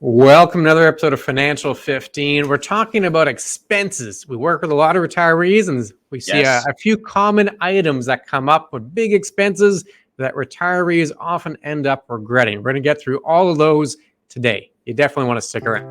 Welcome to another episode of Financial 15. We're talking about expenses. We work with a lot of retirees and we see a few common items that come up with big expenses that retirees often end up regretting. We're going to get through all of those today. You definitely want to stick around.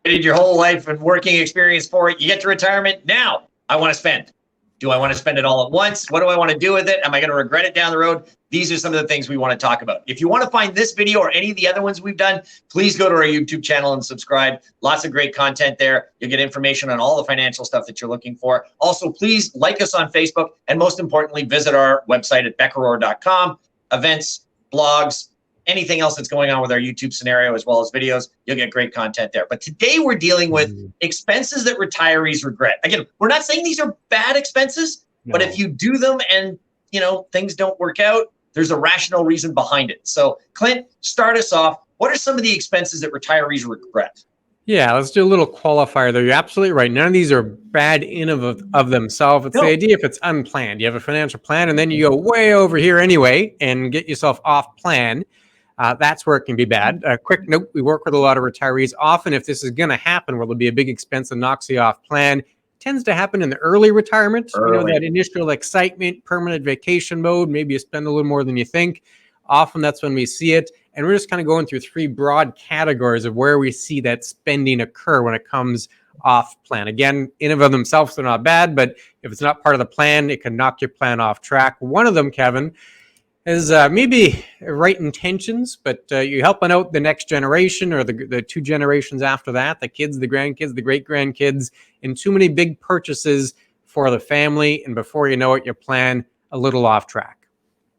You did your whole life and working experience for it. You get to retirement. Now I want to spend. Do I want to spend it all at once? What do I want to do with it? Am I going to regret it down the road? These are some of the things we want to talk about. If you want to find this video or any of the other ones we've done, please go to our YouTube channel and subscribe. Lots of great content there. You'll get information on all the financial stuff that you're looking for. Also, please like us on Facebook. And most importantly, visit our website at beckerorr.com. Events, blogs, anything else that's going on with our YouTube scenario, as well as videos, you'll get great content there. But today we're dealing with expenses that retirees regret. Again, we're not saying these are bad expenses, but if you do them and, things don't work out, there's a rational reason behind it. So Clint, start us off. What are some of the expenses that retirees regret? Yeah, let's do a little qualifier there. You're absolutely right. None of these are bad in of themselves. It's the idea if it's unplanned. You have a financial plan and then you go way over here anyway and get yourself off plan. That's where it can be bad. Quick note, we work with a lot of retirees. Often if this is going to happen where there'll be a big expense that knocks you off plan, tends to happen in the early retirement. That initial excitement, permanent vacation mode, maybe you spend a little more than you think. Often that's when we see it. And we're just kind of going through three broad categories of where we see that spending occur when it comes off plan. Again, in and of themselves, they're not bad, but if it's not part of the plan, it can knock your plan off track. One of them, Kevin, is maybe right intentions, but you're helping out the next generation or the two generations after that, the kids, the grandkids, the great-grandkids, and too many big purchases for the family. And before you know it, you plan a little off track.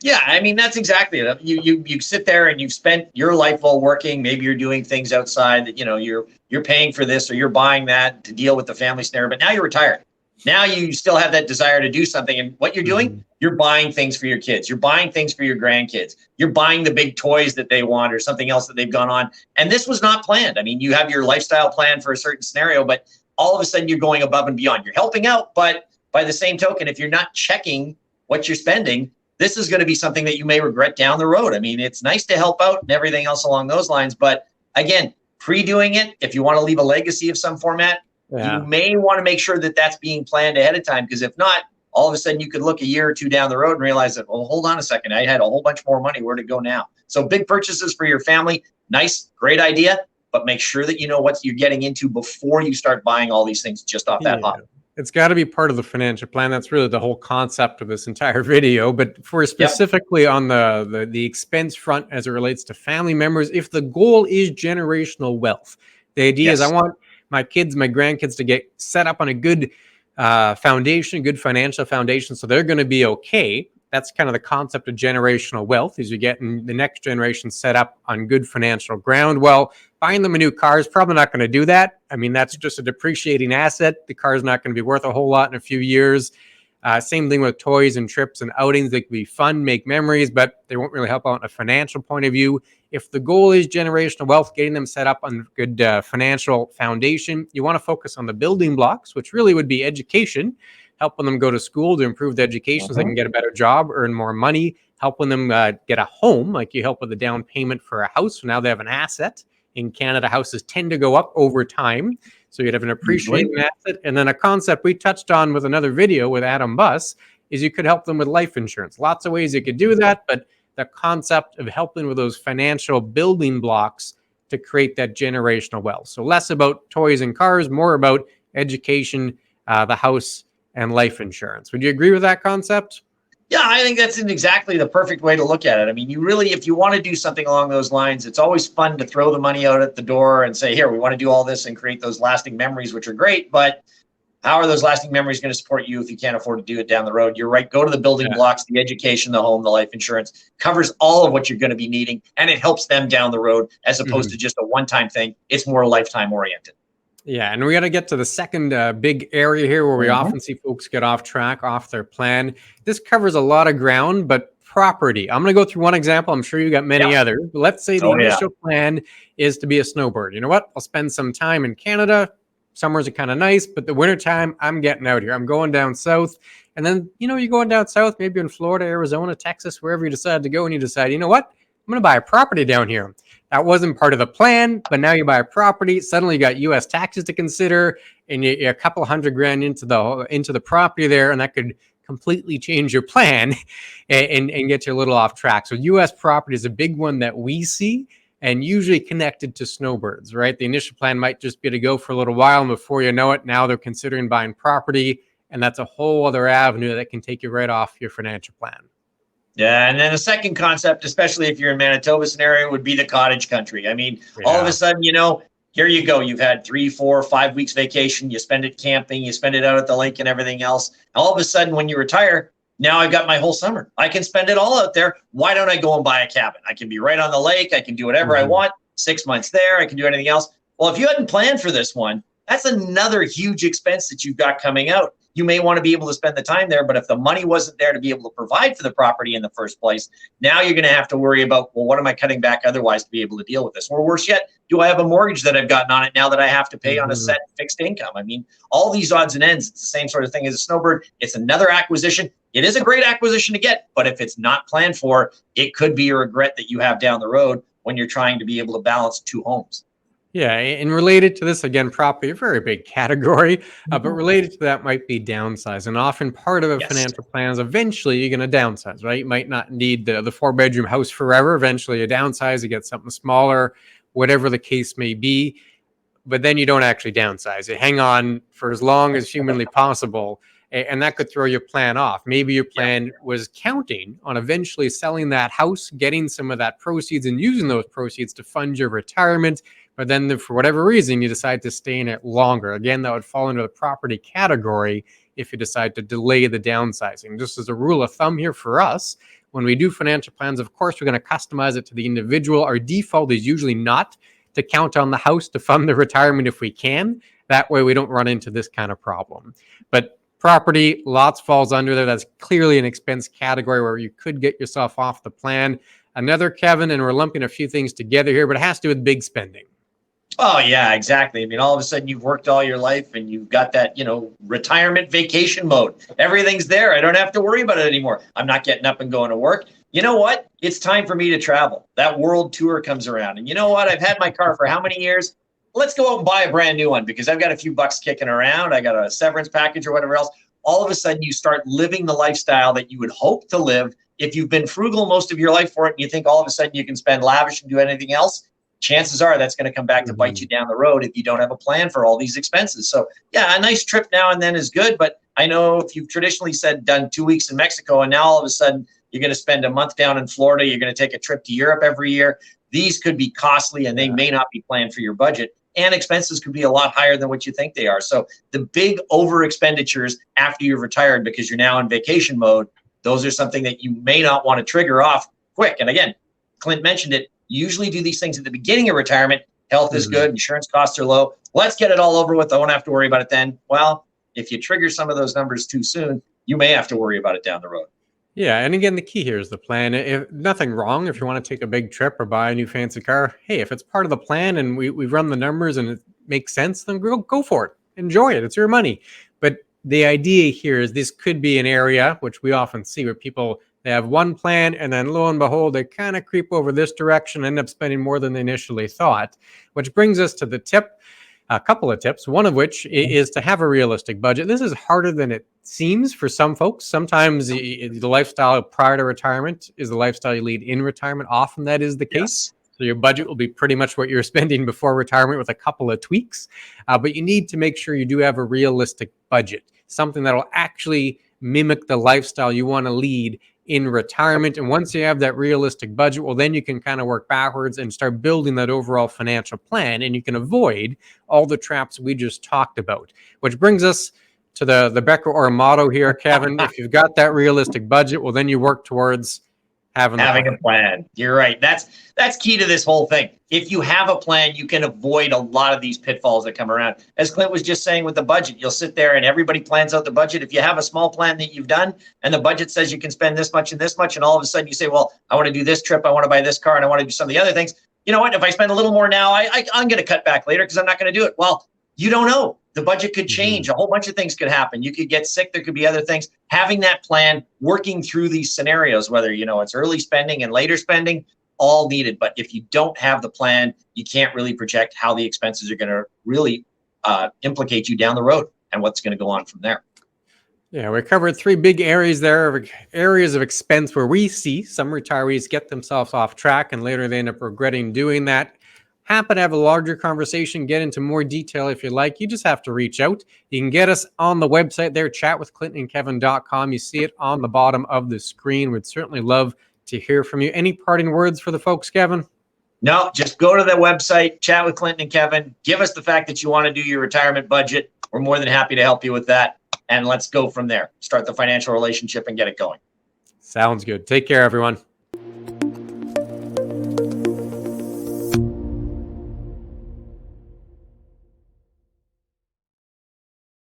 Yeah, I mean, that's exactly it. You sit there and you've spent your life while working. Maybe you're doing things outside that, you're paying for this or you're buying that to deal with the family scenario, but now you're retired. Now you still have that desire to do something. And what you're doing, you're buying things for your kids. You're buying things for your grandkids. You're buying the big toys that they want or something else that they've gone on. And this was not planned. I mean, you have your lifestyle plan for a certain scenario, but all of a sudden you're going above and beyond. You're helping out, but by the same token, if you're not checking what you're spending, this is going to be something that you may regret down the road. I mean, it's nice to help out and everything else along those lines. But again, pre-doing it, if you want to leave a legacy of some format, you may want to make sure that that's being planned ahead of time, because if not, all of a sudden you could look a year or two down the road and realize that, well, hold on a second, I had a whole bunch more money. Where'd it go now? So big purchases for your family, nice, great idea, but make sure that you know what you're getting into before you start buying all these things just off that hop. It's got to be part of the financial plan. That's really the whole concept of this entire video. But for specifically on the expense front as it relates to family members, if the goal is generational wealth, the idea is I want my kids, my grandkids to get set up on a good foundation, good financial foundation, so they're going to be okay. That's kind of the concept of generational wealth, is you're getting the next generation set up on good financial ground. Well, buying them a new car is probably not going to do that. I mean, that's just a depreciating asset. The car is not going to be worth a whole lot in a few years. Same thing with toys and trips and outings. They can be fun, make memories, but they won't really help out in a financial point of view. If the goal is generational wealth, getting them set up on good financial foundation, you want to focus on the building blocks, which really would be education, helping them go to school to improve their education so they can get a better job, earn more money, helping them get a home, like you help with the down payment for a house. So now they have an asset. In Canada, houses tend to go up over time. So you'd have an appreciating asset. And then a concept we touched on with another video with Adam Buss is you could help them with life insurance. Lots of ways you could do that, but the concept of helping with those financial building blocks to create that generational wealth. So less about toys and cars, more about education, the house, and life insurance. Would you agree with that concept? Yeah, I think that's exactly the perfect way to look at it. I mean, you really, if you want to do something along those lines, it's always fun to throw the money out at the door and say, here, we want to do all this and create those lasting memories, which are great. But how are those lasting memories going to support you if you can't afford to do it down the road? You're right. Go to the building blocks, the education, the home, the life insurance, covers all of what you're going to be needing. And it helps them down the road as opposed to just a one-time thing. It's more lifetime oriented. Yeah, and we got to get to the second big area here where we often see folks get off track, off their plan. This covers a lot of ground, but property. I'm going to go through one example. I'm sure you got many others. Let's say the initial plan is to be a snowbird. You know what? I'll spend some time in Canada, summers are kind of nice, but the wintertime, I'm getting out here. I'm going down south. And then, you're going down south, maybe in Florida, Arizona, Texas, wherever you decide to go, and you decide, you know what? I'm going to buy a property down here. That wasn't part of the plan, but now you buy a property. Suddenly you got U.S. taxes to consider, and you're a couple $100,000 into the property there, and that could completely change your plan and get you a little off track. So U.S. property is a big one that we see, and usually connected to snowbirds, right? The initial plan might just be to go for a little while, and before you know it, now they're considering buying property, and that's a whole other avenue that can take you right off your financial plan. Yeah, and then the second concept, especially if you're in Manitoba scenario, would be the cottage country. I mean, all of a sudden, here you go. You've had 3, 4, 5 weeks vacation. You spend it camping. You spend it out at the lake and everything else. All of a sudden, when you retire, now I've got my whole summer. I can spend it all out there. Why don't I go and buy a cabin? I can be right on the lake. I can do whatever I want. 6 months there. I can do anything else. Well, if you hadn't planned for this one, that's another huge expense that you've got coming out. You may want to be able to spend the time there, but if the money wasn't there to be able to provide for the property in the first place, now you're going to have to worry about, well, what am I cutting back otherwise to be able to deal with this? Or worse yet, do I have a mortgage that I've gotten on it now that I have to pay on a set fixed income? I mean, all these odds and ends, it's the same sort of thing as a snowbird. It's another acquisition. It is a great acquisition to get, but if it's not planned for, it could be a regret that you have down the road when you're trying to be able to balance 2 homes. Yeah, and related to this, again, property, a very big category, but related to that might be downsize. And often part of a financial plan is eventually you're going to downsize, right? You might not need the 4-bedroom house forever. Eventually you downsize, you get something smaller, whatever the case may be. But then you don't actually downsize. You hang on for as long as humanly possible, and that could throw your plan off. Maybe your plan was counting on eventually selling that house, getting some of that proceeds and using those proceeds to fund your retirement. But then for whatever reason, you decide to stay in it longer. Again, that would fall into the property category if you decide to delay the downsizing. Just as a rule of thumb here for us, when we do financial plans, of course, we're going to customize it to the individual. Our default is usually not to count on the house to fund the retirement if we can. That way we don't run into this kind of problem. But property, lots falls under there. That's clearly an expense category where you could get yourself off the plan. Another, Kevin, and we're lumping a few things together here, but it has to do with big spending. Oh, yeah, exactly. I mean, all of a sudden you've worked all your life and you've got that, retirement vacation mode. Everything's there. I don't have to worry about it anymore. I'm not getting up and going to work. You know what? It's time for me to travel. That world tour comes around. And you know what? I've had my car for how many years? Let's go out and buy a brand new one because I've got a few bucks kicking around. I got a severance package or whatever else. All of a sudden you start living the lifestyle that you would hope to live if you've been frugal most of your life for it. And you think all of a sudden you can spend lavish and do anything else. Chances are that's going to come back to bite you down the road if you don't have a plan for all these expenses. So yeah, a nice trip now and then is good. But I know if you've traditionally done 2 weeks in Mexico and now all of a sudden you're going to spend a month down in Florida, you're going to take a trip to Europe every year. These could be costly and they may not be planned for your budget. And expenses could be a lot higher than what you think they are. So the big over expenditures after you've retired because you're now in vacation mode, those are something that you may not want to trigger off quick. And again, Clint mentioned it. Usually do these things at the beginning of retirement. Health is good. Insurance costs are low. Let's get it all over with. I won't have to worry about it then. Well, if you trigger some of those numbers too soon, you may have to worry about it down the road. Yeah. And again, the key here is the plan. If nothing wrong if you want to take a big trip or buy a new fancy car. Hey, if it's part of the plan and we've run the numbers and it makes sense, then go for it. Enjoy it. It's your money. But the idea here is this could be an area which we often see where people they have one plan, and then lo and behold, they kind of creep over this direction, end up spending more than they initially thought, which brings us to the tip, a couple of tips, one of which is to have a realistic budget. This is harder than it seems for some folks. Sometimes the lifestyle prior to retirement is the lifestyle you lead in retirement. Often that is the case. So your budget will be pretty much what you're spending before retirement with a couple of tweaks. But you need to make sure you do have a realistic budget, something that will actually mimic the lifestyle you want to lead in retirement. And once you have that realistic budget, well, then you can kind of work backwards and start building that overall financial plan. And you can avoid all the traps we just talked about, which brings us to the Becker Orr motto here, Kevin. If you've got that realistic budget, well, then you work towards having a plan. You're right. That's key to this whole thing. If you have a plan, you can avoid a lot of these pitfalls that come around. As Clint was just saying with the budget, you'll sit there and everybody plans out the budget. If you have a small plan that you've done and the budget says you can spend this much and this much, and all of a sudden you say, well, I want to do this trip, I want to buy this car, and I want to do some of the other things. You know what? If I spend a little more now, I'm going to cut back later because I'm not going to do it. Well, you don't know. The budget could change. A whole bunch of things could happen. You could get sick. There could be other things. Having that plan, working through these scenarios, whether, it's early spending and later spending, all needed. But if you don't have the plan, you can't really project how the expenses are going to really implicate you down the road and what's going to go on from there. Yeah, we covered 3 big areas there, areas of expense where we see some retirees get themselves off track and later they end up regretting doing that. Happy to have a larger conversation, get into more detail if you like. You just have to reach out. You can get us on the website there, chatwithclintonandkevin.com. You see it on the bottom of the screen. We'd certainly love to hear from you. Any parting words for the folks, Kevin? No, just go to the website, chat with Clinton and Kevin. Give us the fact that you want to do your retirement budget. We're more than happy to help you with that. And let's go from there. Start the financial relationship and get it going. Sounds good. Take care, everyone.